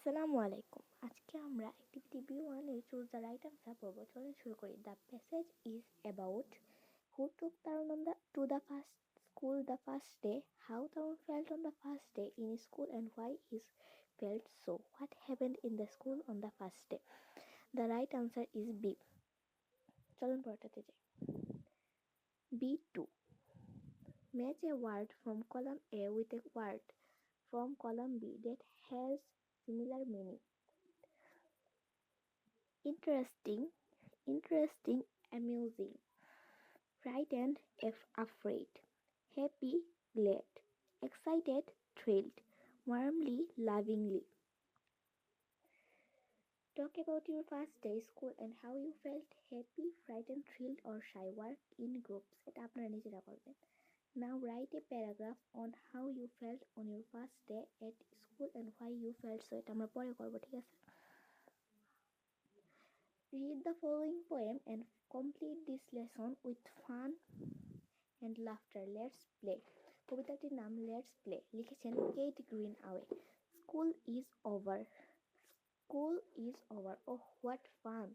আসসালামু আলাইকুম। আজকে আমরা অ্যাক্টিভিটি B1 এর চুজ দ্য রাইট আনসার পড়ব। চলুন শুরু করি। The passage is about who took Tarun to the first school the first day, how Tarun felt on the first day in school and why he felt so, what happened in the school on the first day. The right answer is B. চলুন পড়াতে যাই। B2. Match a word from column A with a word from column B that has similar meaning. Interesting, amusing, frightened, afraid, happy, glad, excited, thrilled, warmly, lovingly. Talk about your first day school and how you felt happy, frightened, thrilled or shy. Work in groups. এটা আপনারা নিজেরা করবেন। Now write a paragraph on how you felt on your first day at school and why you felt so. এটা আমরা পরে করব, ঠিক আছে? Read the following poem and complete this lesson with fun and laughter. Let's play. কবিতাটির নাম let's play, লিখেছেন Kate Greenaway. School is over, school is over, oh what fun,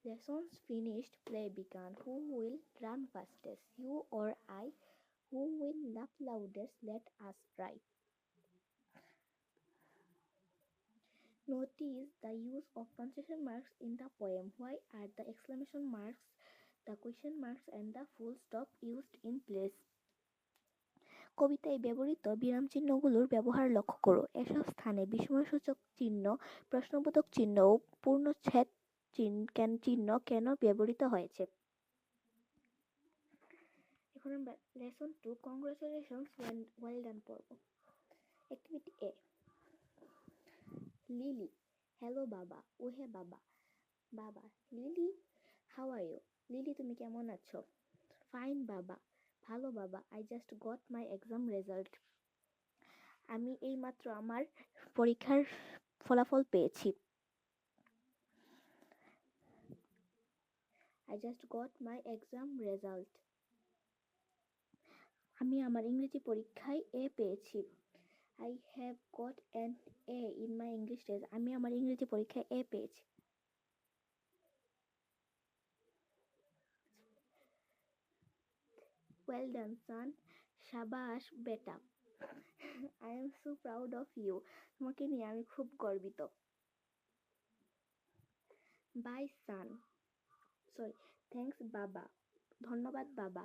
lessons finished, play began. Who will run fastest, you or I? Who will laugh loudest? Let us try. Notice the use of punctuation marks in the poem. Why are the exclamation marks, the question marks and the full stop used in place? কবিতায় ব্যবহৃত বিরামচিহ্নগুলোর ব্যবহার লক্ষ্য করো। এসব স্থানে বিস্ময়সূচক চিহ্ন, প্রশ্নবোধক চিহ্ন ও পূর্ণচ্ছেদ চিহ্ন কেন ব্যবহৃত হয়েছে? এখন আমরা লেসন 2 কংগ্রাচুলেশনস ওয়েল ডান পড়ব। Activity A. লিলি, হ্যালো বাবা, ওহে বাবা। বাবা, Lily how are you? Lily তুমি কেমন আছো? ফাইন বাবা, ভালো বাবা। I just got my exam result. আমি এইমাত্র আমার পরীক্ষার ফলাফল পেয়েছি। I just got my exam result. আমি আমার ইংরেজি পরীক্ষায় এ পেয়েছি। I have got an A in my English test. আমি আমার ইংরেজি পরীক্ষায় এ পেয়েছি। Well done, son. শাবাশ বেটা। I am so proud of you. তোমাকে নিয়ে আমি খুব গর্বিত। Bye, son. Sorry. Thanks, বাবা। ধন্যবাদ বাবা।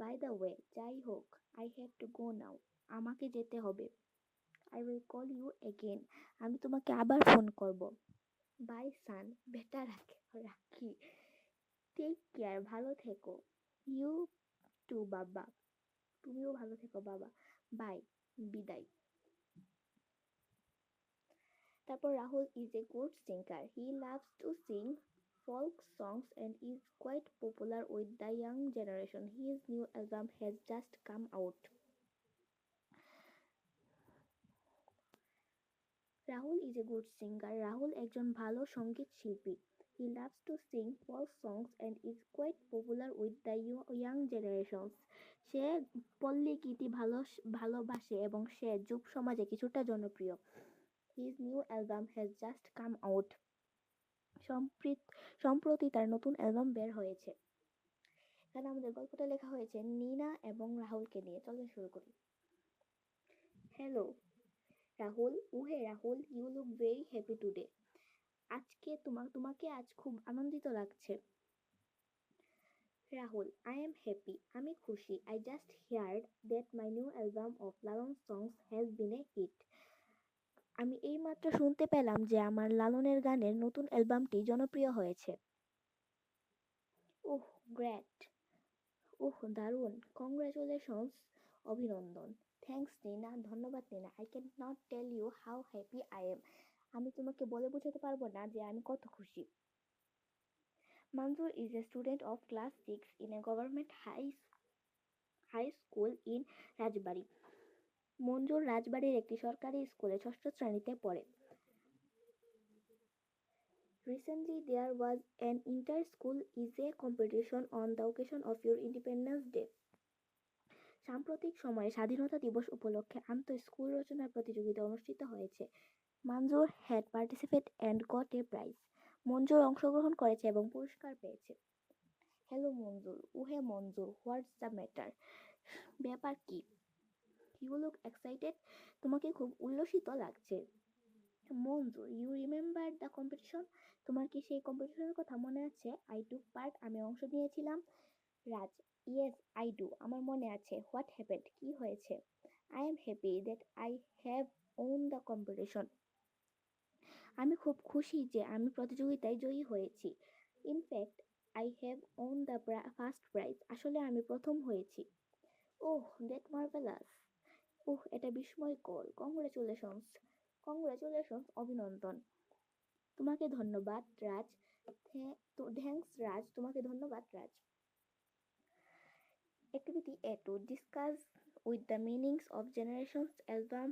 By the way, যাই হোক, I have to go now. আমাকে যেতে হবে। I will call you again. আমি তোমাকে আবার ফোন করব। বাই সান, বেটা রাখি। টেক কেয়ার, ভালো থেকো। ইউ টু বাবা, তুমিও ভালো থেকো বাবা। বাই, বিদায়। তারপর Rahul is a good singer. He loves to Singh folk songs and is quite popular with the young generation. His new album has just come out. Rahul is a good singer. Rahul একজন ভালো সঙ্গীত শিল্পী। He loves to sing folk songs and is quite popular with the young generations. সে পল্লী গীতি ভালোবাসে এবং সে যুব সমাজে কিছুটা জনপ্রিয়। His new album has just come out. সম্প্রতি তার নতুন অ্যালবাম বের হয়েছে। এখানে আমাদের গল্পটা লেখা হয়েছে নীনা এবং রাহুলকে নিয়ে। চলুন শুরু করি। হ্যালো রাহুল, ওহে Rahul, you look very happy today. আজকে তোমাকে আজ খুব আনন্দিত লাগছে। রাহুল, আই এম হ্যাপি, আমি খুশি। I just heard that my new album of Lalon songs has been a hit. আমি এইমাত্র শুনতে পেলাম যে আমার লালনের গানের নতুন অ্যালবামটি জনপ্রিয় হয়েছে। ওহ গ্রেট, ওহ দারুণ। কংগ্রাচুলেশনস, অভিনন্দন। থ্যাঙ্কস নীনা, ধন্যবাদ Nina. I can not tell you how happy I am. আমি তোমাকে বলে বোঝাতে পারবো না যে আমি কত খুশি। Manzoor is a student of class 6 in a government high school in রাজবাড়ী। মঞ্জুর রাজবাড়ীর একটি সরকারি স্কুলে ষষ্ঠ শ্রেণীতে পড়ে। Recently there was an inter-school essay competition on the occasion of your Independence Day. সাম্প্রতিক সময়ে স্বাধীনতা দিবস উপলক্ষে আন্তঃস্কুল রচনার প্রতিযোগিতা অনুষ্ঠিত হয়েছে। Manzoor had participated and got a prize. মঞ্জুর অংশগ্রহণ করেছে এবং পুরস্কার পেয়েছে। হ্যালো মঞ্জুর, ওহে মঞ্জুর, হোয়াটস দ্য ম্যাটার? ব্যাপার কি? ইউ লুক এক্সাইটেড, তোমাকে খুব উল্লসিত লাগছে। মঞ্জুর, ইউ রিমেম্বার দ্য কম্পিটিশন, তোমার কি সেই কম্পিটিশনের কথা মনে আছে? আই টুক পার্ট, আমি অংশ নিয়েছিলাম। রাজ, ইয়েস আই ডু, আমার মনে আছে। হোয়াট হ্যাপেন্ড, কি হয়েছে? I am happy that I have won the competition, আমি খুব খুশি যে আমি প্রতিযোগিতায় জয়ী হয়েছি। In fact I have won the first prize, আসলে আমি প্রথম হয়েছি। ওহ দ্যাট মার্ভেলাস, ওহ এটা বিস্ময়কর। কংগ্রেচুলেশনস, কংগ্রেচুলেশনস, অভিনন্দন। তোমাকে ধন্যবাদ রাজ। থ্যাঙ্কস রাজ, তোমাকে ধন্যবাদ রাজ। Activity A2, discuss with the meanings of Generations album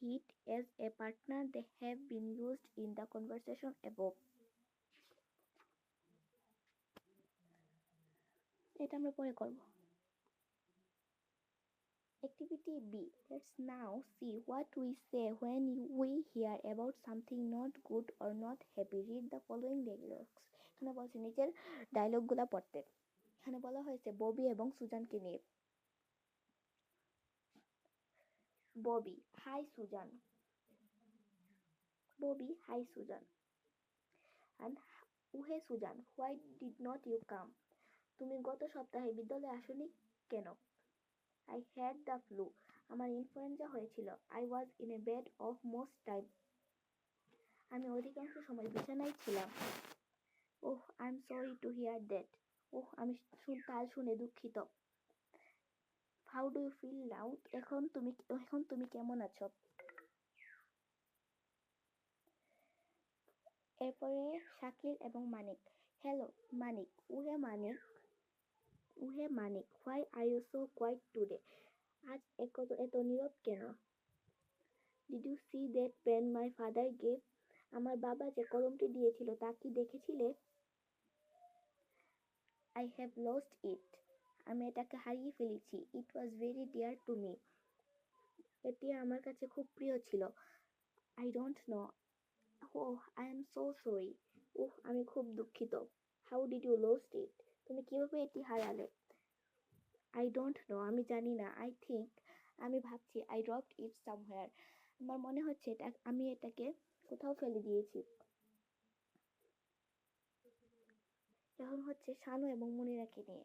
hit as a partner. They have been used in the conversation above. এটা আমরা পরে করব। Activity B, let's now see what we say when we hear about something not good or not happy. Read the following dialogues. এখানে বলছে নিচের ডায়লগগুলো পড়তে। এখানে বলা হয়েছে ববি এবং সুজানকে নিয়ে। Bobby, hi Susan. Bobby, hi Susan. And উহে Susan, why did not you come? তুমি গত সপ্তাহে বিদ্যালয়ে আসোনি কেন? I had the flu, আমার ইনফ্লুয়েঞ্জা হয়েছিল। I was in a bed of most time, আমি অধিকাংশ সময় বিছানায় ছিলাম। Oh I am sorry to hear that, ওহ আমি তার শুনে দুঃখিত। How do you feel now, এখন তুমি কেমন আছো? এরপরে শাকিল এবং মানিক। হ্যালো মানিক, উহে মানিক, উহে Manik, why are you so quiet today, আজ এত নীরব কেন? Did you see that pen my father gave, আমার বাবা যে কলমটি দিয়েছিল তা কি দেখেছিলে? আই হ্যাভ লস্ট ইট, আমি এটাকে হারিয়ে ফেলেছি। It was very dear to me, এটি আমার কাছে খুব প্রিয় ছিল। I don't know, oh I am so sorry, ওহ আমি খুব দুঃখিত। How did you lost it, তুমি কিভাবে এটি হারালে? আই ডোন্ট নো, আমি জানি না। আই থিঙ্ক, আমি ভাবছি, আই ড্রপড ইট সামহোয়ার, আমার মনে হচ্ছে আমি এটাকে কোথাও ফেলে দিয়েছি। এখন হচ্ছে শানু এবং মনিরাকে নিয়ে।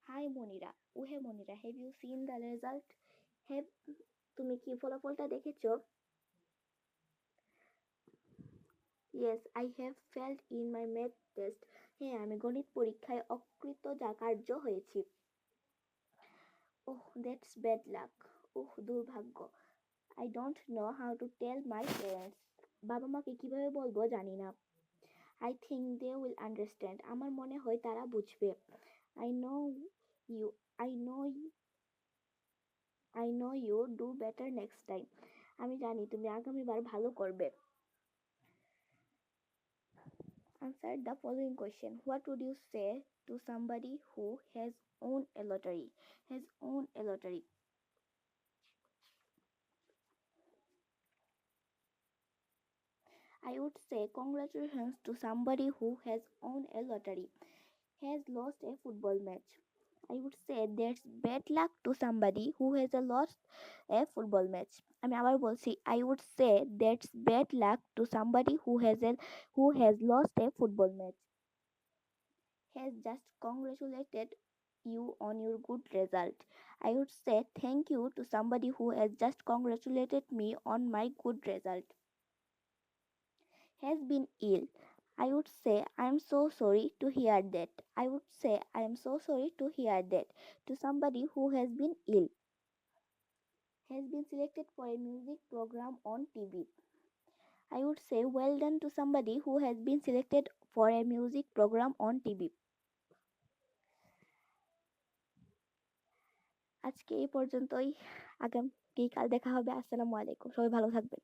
হাই মনিরা, ওহে Monira, have you seen the result, have, তুমি কি ফলাফলটা দেখেছো? Yes I have failed in my math test, হ্যাঁ আমি গণিত পরীক্ষায় অকৃতকার্য হয়েছি। Oh that's bad luck, oh দুর্ভাগ্য। I don't know how to tell my parents, বাবা মাকে কিভাবে বলবো জানি না। I think they will understand, আমার মনে হয় তারা বুঝবে। I know you, I know I know you do better next time, আমি জানি তুমি আগামীবার ভালো করবে। Answer the following question. What would you say to somebody who has won a lottery? Has won a lottery. I would say congratulations to somebody who has won a lottery. Has lost a football match. I would say that's bad luck to somebody who has lost a football match. আমি আবার বলছি, I would say that's bad luck to somebody who has lost a football match. Has just congratulated you on your good result. I would say thank you to somebody who has just congratulated me on my good result. Has been ill. I would say I am so sorry to hear that. I would say I am so sorry to hear that to somebody who has been ill. Has been selected for a music program on TV. I would say well done to somebody who has been selected for a music program on TV. আজকে এই পর্যন্তই, আগামী কাল দেখা হবে। আসসালামু আলাইকুম, সবাই ভালো থাকবেন।